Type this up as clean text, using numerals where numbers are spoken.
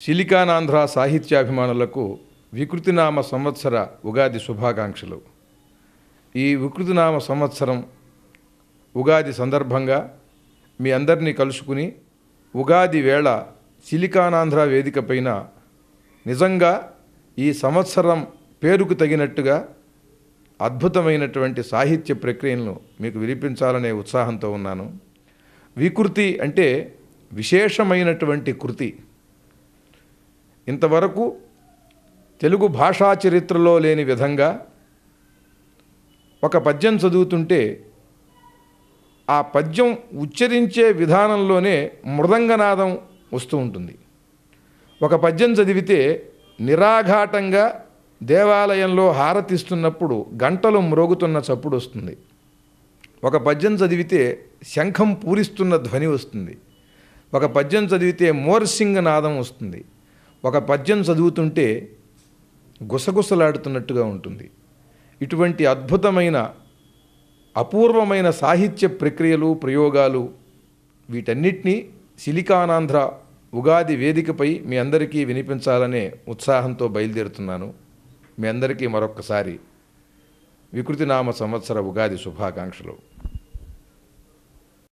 సిలికానాంధ్ర సాహిత్యాభిమానులకు వికృతినామ సంవత్సర ఉగాది శుభాకాంక్షలు. ఈ వికృతినామ సంవత్సరం ఉగాది సందర్భంగా మీ అందరినీ కలుసుకుని ఉగాది వేళ సిలికానాంధ్ర వేదిక పైన నిజంగా ఈ సంవత్సరం పేరుకు తగినట్టుగా అద్భుతమైనటువంటి సాహిత్య ప్రక్రియలను మీకు వినిపించాలనే ఉత్సాహంతో ఉన్నాను. వికృతి అంటే విశేషమైనటువంటి కృతి. ఇంతవరకు తెలుగు భాషా చరిత్రలో లేని విధంగా ఒక పద్యం చదువుతుంటే ఆ పద్యం ఉచ్చరించే విధానంలోనే మృదంగనాదం వస్తూ ఉంటుంది. ఒక పద్యం చదివితే నిరాఘాటంగా దేవాలయంలో హారతిస్తున్నప్పుడు గంటలు మ్రోగుతున్న చప్పుడు వస్తుంది. ఒక పద్యం చదివితే శంఖం పూరిస్తున్న ధ్వని వస్తుంది. ఒక పద్యం చదివితే మోర్సింగ నాదం వస్తుంది. ఒక పద్యం చదువుతుంటే గుసగుసలాడుతున్నట్టుగా ఉంటుంది. ఇటువంటి అద్భుతమైన అపూర్వమైన సాహిత్య ప్రక్రియలు ప్రయోగాలు వీటన్నిటినీ సిలికానాంధ్ర ఉగాది వేదికపై మీ అందరికీ వినిపించాలనే ఉత్సాహంతో బయలుదేరుతున్నాను. మీ అందరికీ మరొక్కసారి వికృతినామ సంవత్సర ఉగాది శుభాకాంక్షలు.